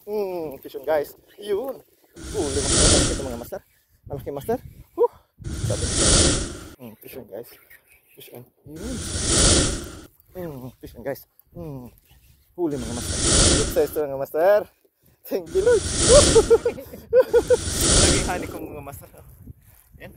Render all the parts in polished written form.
Fish on guys. Yun. Huli master ito mga master. Malaki master. Sabi. Fish on guys. Fish on. Yun. Fish on guys. Huli mga master. Good size ito mga master. Thank you Lord. Laging hani ko mga master. Yan.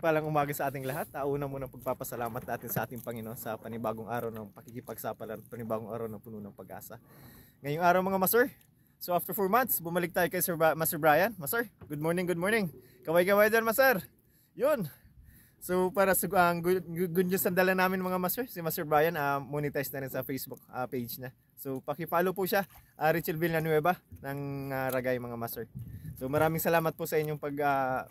Palang umaga sa ating lahat. Una muna pagpapasalamat natin sa ating Panginoon sa panibagong araw ng pakikipagsapalaran at panibagong araw ng puno ng pag-asa. Ngayong araw mga master, so after 4 months, bumalik tayo kay Master Brian. Master, good morning, good morning. Kaway-kaway dyan, Master. Yun. So para sa good news ang dala namin mga master, si Master Brian monetize na rin sa Facebook page na. So paki-follow po siya, Richel Villanueva ng Ragay mga master. So maraming salamat po sa inyong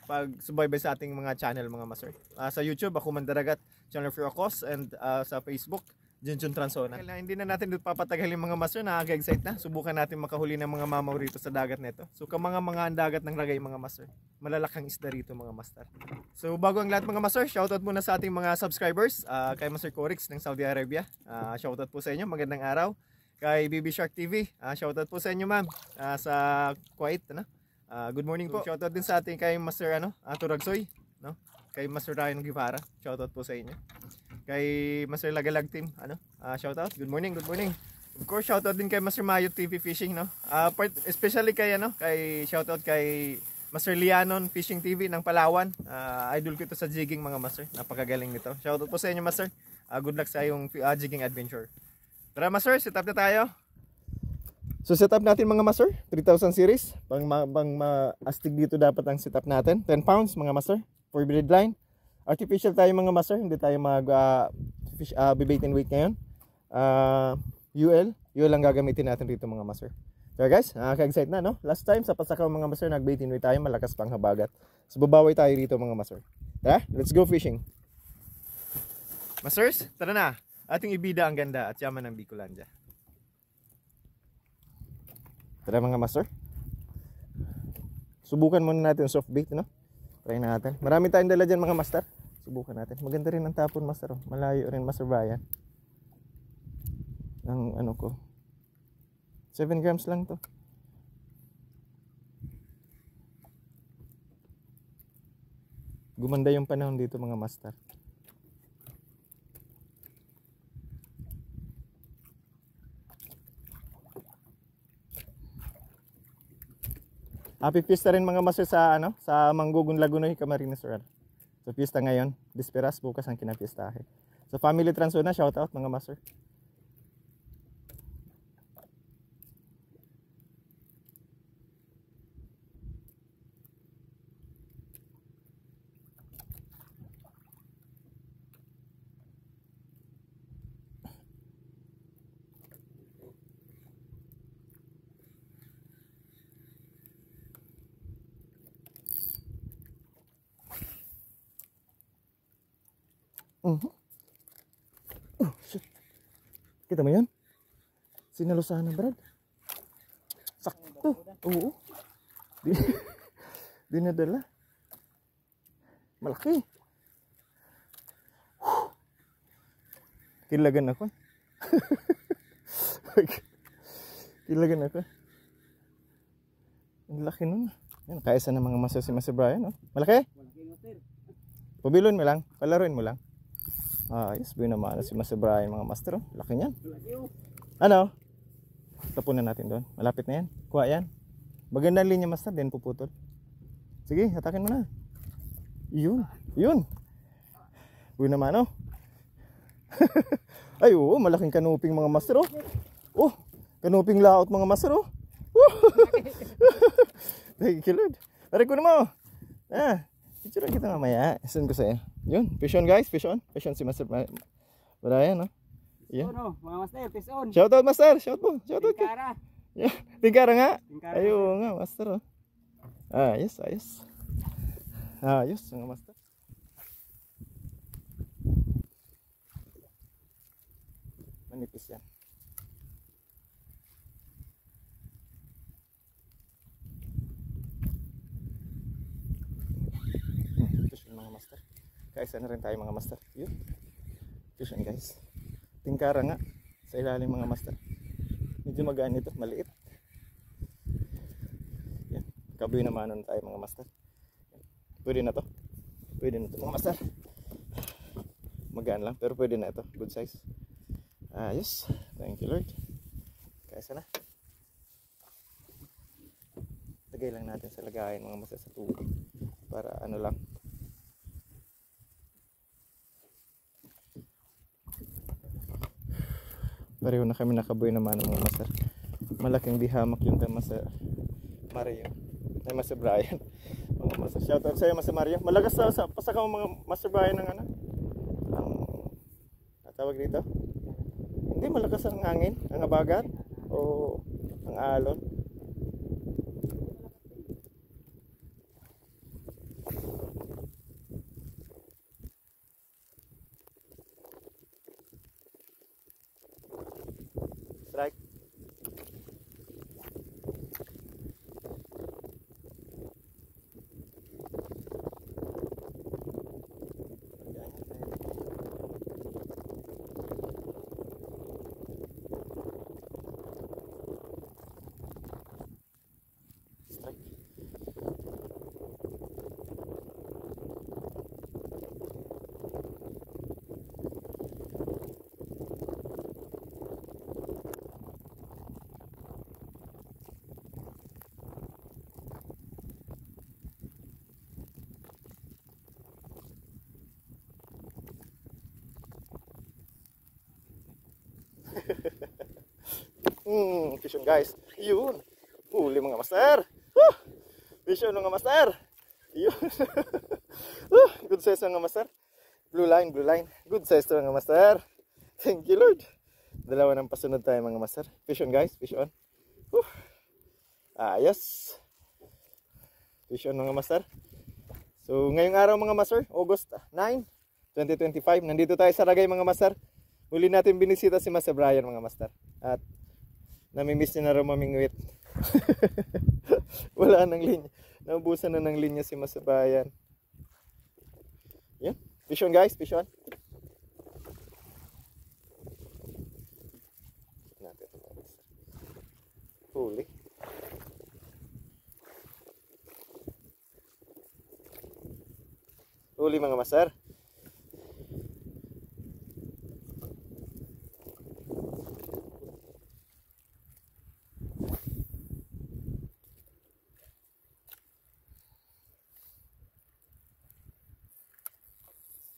pagsubaybay sa ating mga channel mga master. Sa YouTube ako Mandaragat, Channel for Acos, and sa Facebook Junjun Transona. Hindi na natin dito papatagalin mga master, nakaka-excite na. Subukan natin makahuli ng mga mamaw rito sa dagat nito. So mga dagat ng Ragay mga master. Malalakang isda rito mga master. So bago ang lahat mga master, shoutout muna sa ating mga subscribers, kay Master Corix ng Saudi Arabia. Shoutout po sa inyo, magandang araw. Kay BB Shark TV, shoutout po sa inyo ma'am. Sa Kuwait, ano? Good morning po. Shoutout din sa ating kay Master Turagsoy, no? Kay Master Ryan Guevara, shoutout po sa inyo. Kay Master Lagalag team, shoutout. Good morning, good morning. Of course, shoutout din kay Master Mayo TV Fishing, no? Especially kay kay shoutout kay Master Lianon Fishing TV ng Palawan. Idol ko ito sa jigging mga master. Napakagaling nito. Shoutout po sa inyo master. Good luck sa iyong jigging adventure. Tara master, set up na tayo. So set up natin mga master, 3000 series. Pang astig dito dapat ang set up natin. 10 pounds mga master for braid line. Artificial tayo mga master, hindi tayo bait and weight ngayon. UL lang gagamitin natin dito mga master. So guys, nakaka-excite na no? Last time sa pasakaw mga master, nag-bait and weight tayo, malakas pang habagat. So babaway tayo dito mga master. Tara, let's go fishing. Masters, tara na. Ating ibida ang ganda at yaman ng Bicolandia. Tara mga master. Subukan muna natin soft bait, no? Try natin. Marami tayong dala dyan mga master. Subukan natin. Maganda rin ang tapon master. Malayo rin Master Brian. Ang ko. 7 grams lang to. Gumanda yung panahon dito mga master. Happy Fiesta rin mga master sa sa Manggugun Lagunoy, Camarines Sur. So fiesta ngayon, Bisperas, bukas ang kinapiestahe. So family Transona, shout out mga master. Oh, shit. Kita mo yan? Sinalusahan ng Brad. Sakto. Oo. Dinadala. Malaki. Kilagan ako. Kilagan ako. Ang laki nun. Yan, kaisa ng mga maso si Master Brian. Oh. Malaki? Pabilon mo lang. Palaruin mo lang. Yes, buhay naman si Master Brian mga master. Oh. Laki niyan. Ano? Tapunan natin doon. Malapit na yan. Kuha yan. Magandang linya master. Then puputol. Sige, hatakin mo na. Yun. Yun. Buhay naman oh. Ay oo, malaking kanuping mga master oh. Oh, kanuping laot mga master oh. Thank you Lord. Tarik ko naman oh. Picture kita mamaya. Send ko sa'yo. Yun, fish on guys, fish on. Fish on si Master Brian, no? Yan. Mga master, fish on. Shout out master, shout mo. Shout out ka. Yeah, tingkara nga. Tingkara. Ayun nga, master. Oh. Ayos, ayos. Ayos, mga master. Manipis yan. Fish yun, mga master. Kaisa na rin tayo, mga master. Yun. Fish yun, guys. Tingkara nga. Sa ilalim, mga master. Medyo magaan ito, maliit. Yan. Kaboy naman nun tayo, mga master. Pwede na to. Pwede na to, mga master. Magaan lang, pero pwede na ito. Good size. Ayos. Thank you, Lord. Kaisa na. Lagay lang natin sa lagayan, mga master, sa tubig. Para ano lang. Pareho na kami nakaboy naman, mga master. Malaking dihamak yung tema sa Mario. Ay, Master Brian. Mga master. Shoutout sa'yo, Master Mario. Malagas sa pasaka mga Master Brian ng ano? Ang natawag dito? Hindi, malakas ang hangin, ang abagat o ang alon. Strike. Vision, guys. Yun. Huli, mga master. Vision, mga master. Yun. Good size, mga master. Blue line, blue line. Good size to, mga master. Thank you, Lord. Dalawa ng pasunod tayo, mga master. Vision, guys. Vision. Ayos. Vision, mga master. So, ngayong araw, mga master, August 9, 2025. Nandito tayo sa Ragay, mga master. Huli natin binisita si Master Brian, mga master. At namimiss niya na rin mamingwit. Wala nang linya. Naubusan na ng linya si Master Brian. Yan. Vision, guys. Vision. Natin ito, mga master. Huli. Huli, mga master.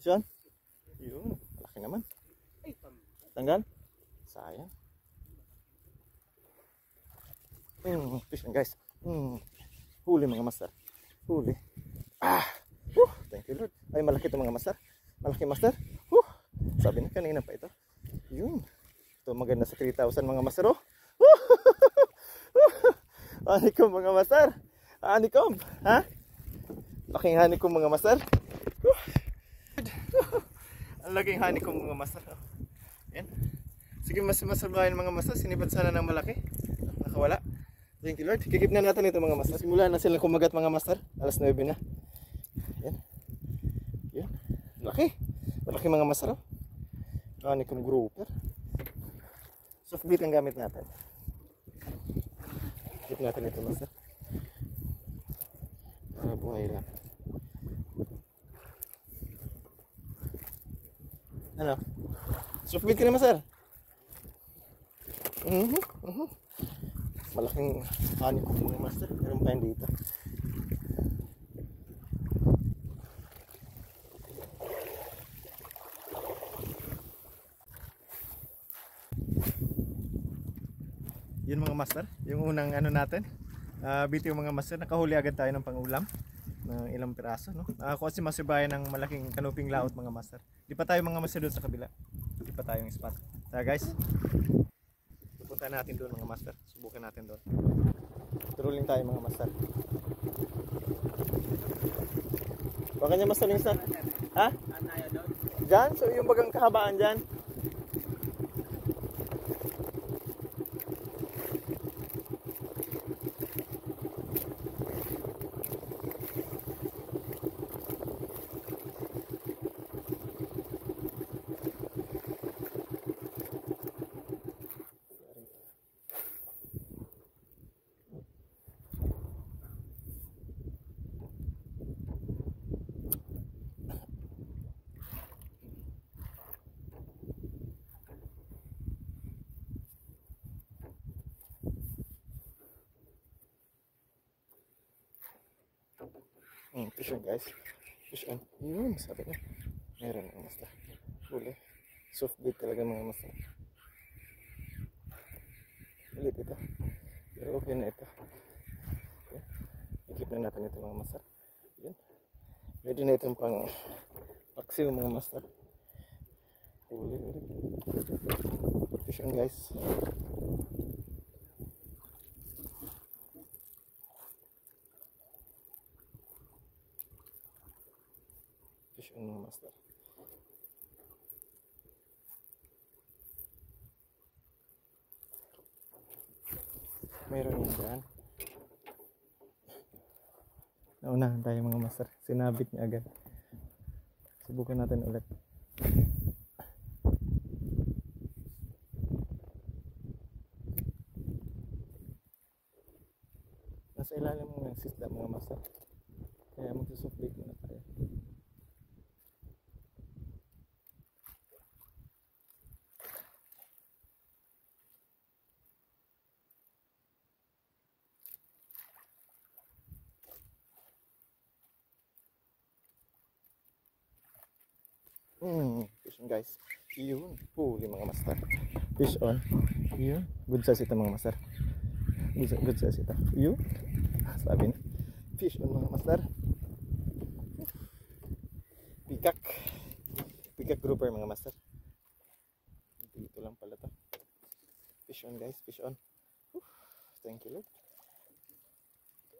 Vision. Yun. Malaki naman. Tanggal. Sayang. Vision, guys. Huli, mga master. Huli. Thank you, Lord. Ay, malaki ito, mga master. Malaki, master. Sabi na kanina pa ito. Yun. Ito maganda sa 3,000, mga master. Honeycomb, mga master. Honeycomb. Ha? Laking honeycomb, mga master. Ang laking honeycomb, mga master. Yan. Sige, masabayan, mga master. Sinibat sana ng malaki. Nakawala. Thank you, Lord. Kikip na natin ito, mga master. Simula na sila kumagat, mga master. Alas 9 na. Yan. Yan. Laki. Malaki, mga master. Honeycomb grouper. Soft bait ang gamit natin. Kikip natin ito, master. Buhay lang. Ano? Soft bait ka naman, sir. Malaking honeycomb, mga master. Meron pa yan dito. Yun, mga master. Yung unang ano natin. Bitiw, mga master. Nakahuli agad tayo ng pangulam. Ng ilang piraso, no? Nakakuha si Master Brian ng malaking kanuping laot, mga master. Di pa tayo, mga master, doon sa kabila. Di pa tayong spot. Tara, guys. Pupunta punta natin doon mga master. Subukan natin doon. Trolling tayo mga master. Baka niya master yung sa... Ha? Diyan? So yung bagang kahabaan dyan? Fish on guys. Fish on. Yun, sabi niya. Meron mga master. Huli. Soft bait talaga mga master. Ulit ito. Pero okay na ito. Okay. Ikip na natin ito mga master. Yun. Ready na itong pang paksiw mga master. Huli ulit. Fish on guys. Fish on mga master. Mayroon yan dyan. Naunahan tayo mga master. Sinabit niya agad. Subukan natin ulit. Nasa ilalim mo ng sisda mga master. Kaya magsusupdate muna tayo. Fish on guys. Yun. Huli mga master. Fish on. Yun. Good size ito mga master. Good size ito. Yun. Sabi na. Fish on mga master. Pikak. Pikak grouper mga master. Dito lang pala to. Fish on guys. Fish on. Thank you Lord.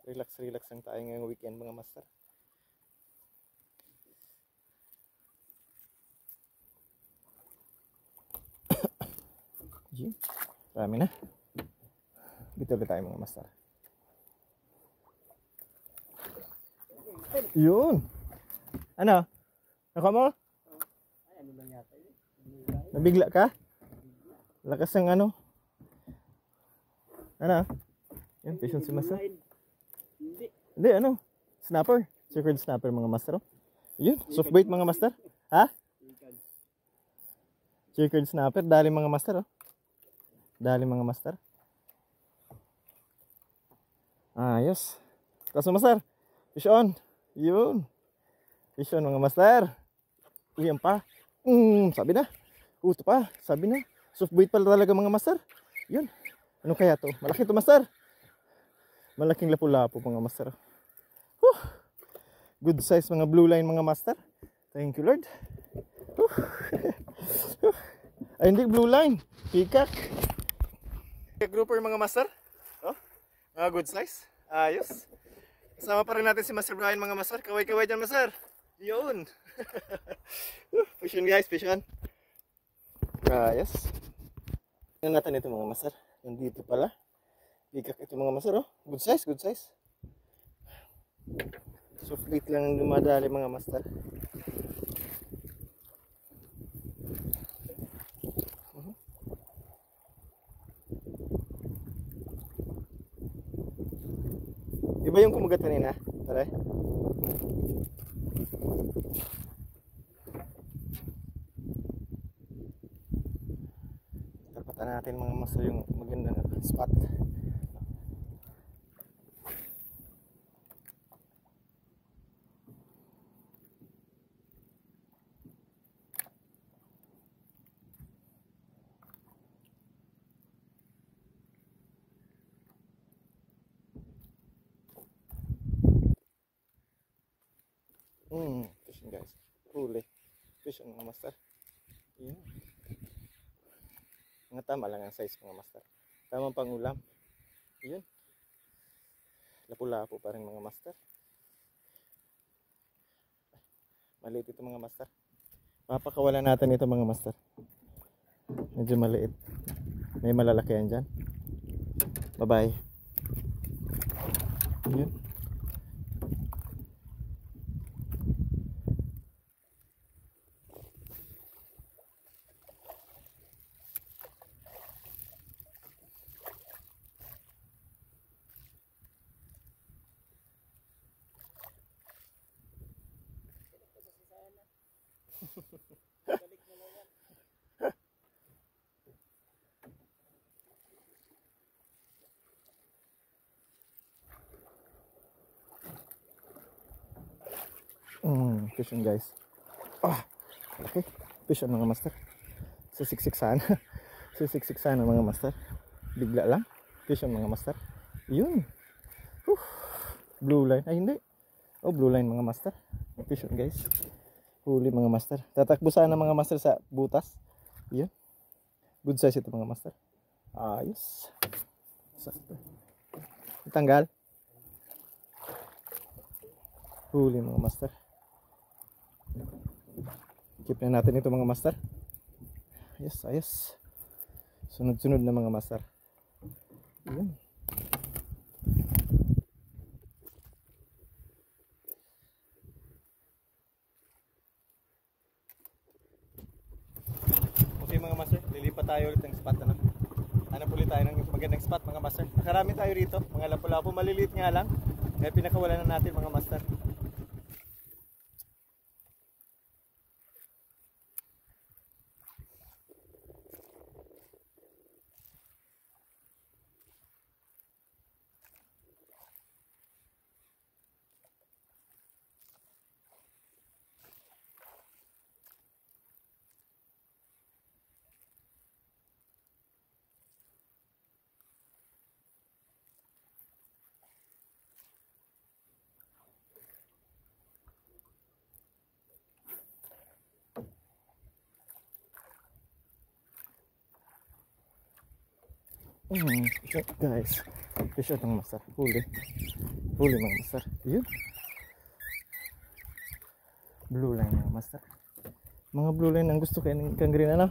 Relax lang tayo ngayong weekend mga master. Marami na. Bitaw tayo mga master. Yun. Ano? Naka mo? Nabigla ka? Lakas ng ano? Ano? Yan, fish on si master. Hindi, ano? Snapper. Secret snapper mga master. Yun, soft bait mga master. Ha? Secret snapper. Dali mga master. Dali mga master. Ayos. Kaso master. Fish on. Yun. Fish on mga master. Uyan pa. Sabi na. Ito pa. Sabi na. Soft bait pala talaga mga master. Yun. Ano kaya to? Malaki to master. Malaking lapu-lapu mga master. Good size mga blue line mga master. Thank you Lord. Ay hindi blue line. Pikak. Grouper mga master. Mga good size. Ayos. Kasama pa rin natin si Master Brian mga master. Kaway-kaway dyan master. Yun. Fish on guys. Fish on. Ayos. Tingnan natin ito mga master. Nandito pala. Pikak ito mga master. Good size. Good size. Soft bait lang dumadali mga master. Iba yung kumagat kanina, pare. Tapatan natin mga master yung magandang spot. Fishing guys. Huli. Fish on mga master. Yan. Mga tama lang ang size mga master. Tamang pangulam. Yun. Lapu-lapu pa rin mga master. Maliit ito mga master. Papakawalan natin ito mga master. Medyo maliit. May malalaki yan dyan. Bye bye. Yun. Fish on guys. Okay. Fish on mga master. Sisiksik sana. Sisiksik sana mga master. Bigla lang. Fish on mga master. Yun. Blue line. Ay hindi. Blue line mga master. Fish on guys. Huli mga master. Tatakbo sana mga master sa butas. Yun. Good size ito mga master. Ayos. Sakto. Tanggal. Huli mga master. Keep na natin ito mga master. Ayos, ayos. Sunod-sunod na mga master. Yun. Okay mga master, lilipat tayo ulit ng spot na. Hanap ulit tayo ng magandang spot mga master. Nakarami tayo rito, mga lapu-lapu, maliliit nga lang. Kaya pinakawalan na natin mga master. Guys, fish out mga master. Huli mga master. Yun. Blue line mga master. Mga blue line ang gusto kayo ng green ano?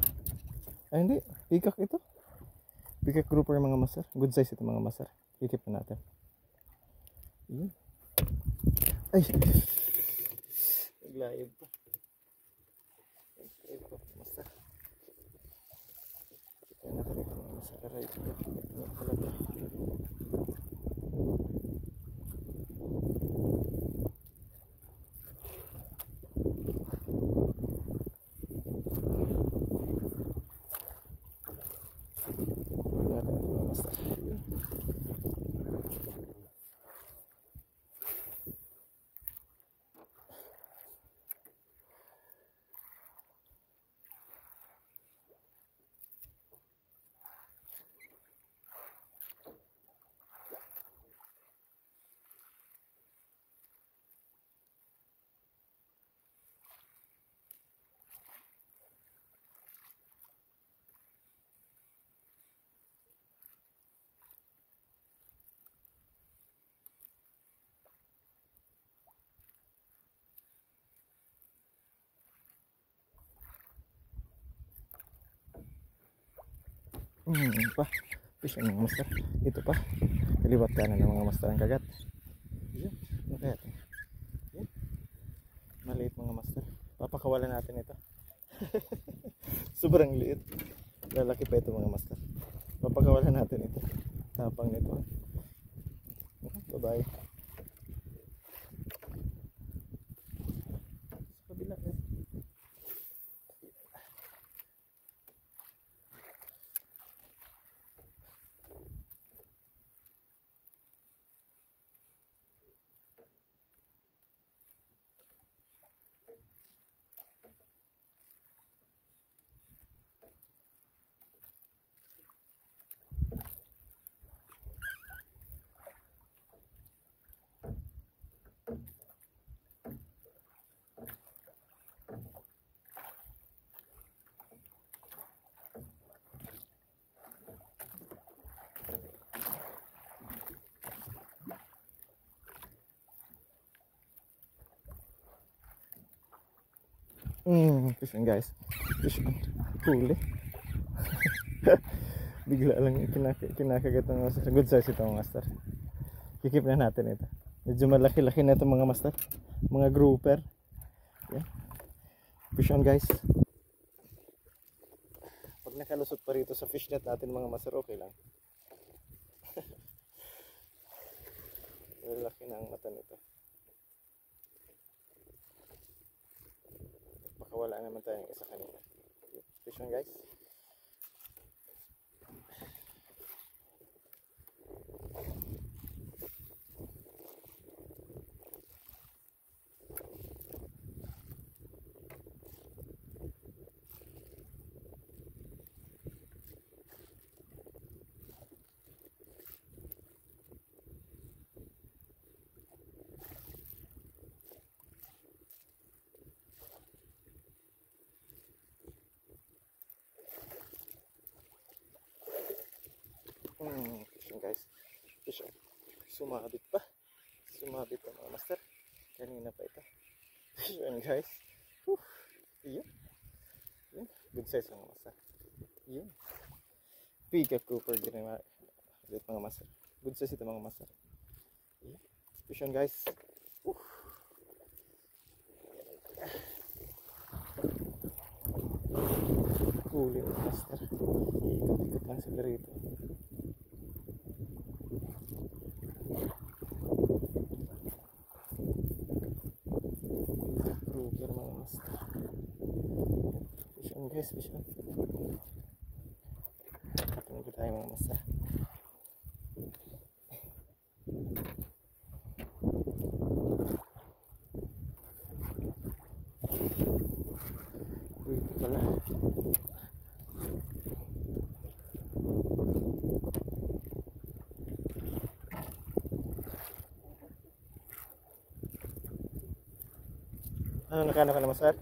Ay hindi, peacock ito. Peacock grouper mga master. Good size ito mga master. Kikip na natin. Yun. Ay. Naglayib pa. Naglayib pa master. Kaya natin ito mga master. Aray ito. Talaga. Pa fish ang mga master. Ito pa kaliwat kanan ng mga master ang kagat. Yun. Okay. Yun. Maliit mga master. Papakawalan natin ito. Sobrang liit. Lalaki pa ito mga master. Papakawalan natin ito. Tapang nito. Bye bye. Sa kabila eh. Fish on guys. Fish on. Huli. Bigla lang kinakagat ng master. Good size ito mga master. Kikip na natin ito. Medyo malaki-laki na ito mga master. Mga grouper. Yeah. Fish on guys. Pag nakalusot pa rito sa fish net natin mga master, okay lang. Laki na ang mata nito. Baka wala naman tayong isa kanina. Fish on guys. Fish on guys. Fish on. Sumabit pa. Sumabit pa mga master. Kanina pa ito. Fish on guys. Iyon. Iyon. Good size mga master. Iyon. Pika Cooper din mga master. Good size ito mga master. Iyon. Fish on guys. Huli mga master. Ikot-ikot lang sila rito. Grouper mga master. Fish on guys, fish on. Tunggu tayo mga master. Ito pala. Ano nakano ka na master?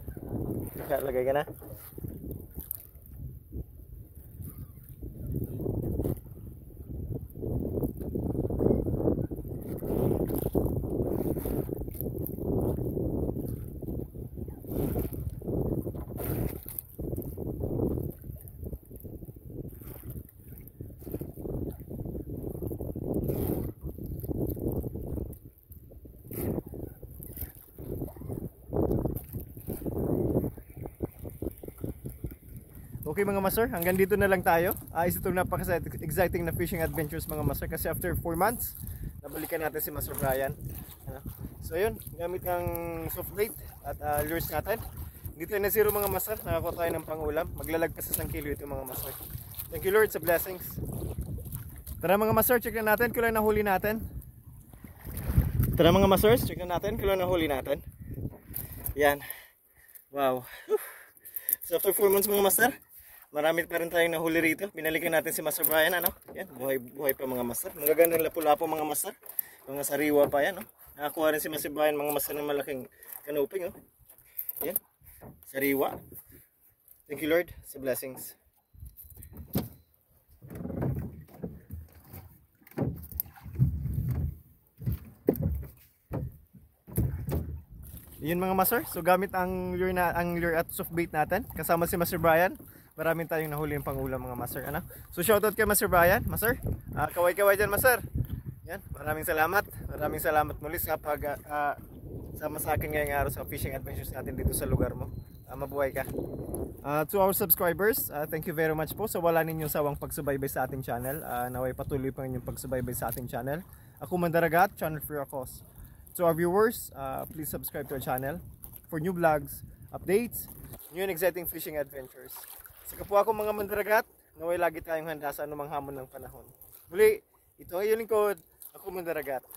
Nakalagay ka na? Okay mga master, hanggang dito na lang tayo. Isa itong napaka-exciting na fishing adventures mga master. Kasi after 4 months, nabalikan natin si Master Brian. So yun, gamit ang soft bait at lures natin. Dito na zero mga master, nakakuha tayo ng pangulam. Maglalagpas sa 1 kilo ito mga master. Thank you Lord sa blessings. Tara mga master, check na natin kung ano nahuli natin. Tara mga master, check na natin kung ano nahuli natin. Yan. Wow. So after 4 months mga master, marami pa rin tayong nahuli rito. Binalikan natin si Master Brian, ano? Yan, buhay pa mga master. Magagandang lapu-lapo mga master. Mga sariwa pa yan, no? Nakakuha rin si Master Brian mga master ng malaking canoping, no? Yan, sariwa. Thank you Lord sa blessings. Yun mga master. So gamit ang lure at soft bait natin, kasama si Master Brian. Maraming tayong nahuli yung pangulam mga master, ano? So shoutout kay Master Brian, master. Kaway-kaway dyan master. Yan, maraming salamat. Maraming salamat muli sa sama sa akin ngayong araw sa fishing adventures natin dito sa lugar mo. Mabuhay ka. To our subscribers, thank you very much po sa wala ninyong sawang pagsubaybay sa ating channel. Naway patuloy pa inyong pagsubaybay sa ating channel. Ako Mandaragat, channel for your cause. To our viewers, please subscribe to our channel for new vlogs, updates, new and exciting fishing adventures. Sa kapwa ko mga Mandaragat, naway lagi tayong handa sa anumang hamon ng panahon. Muli, ito ay yung lingkod, ako Mandaragat.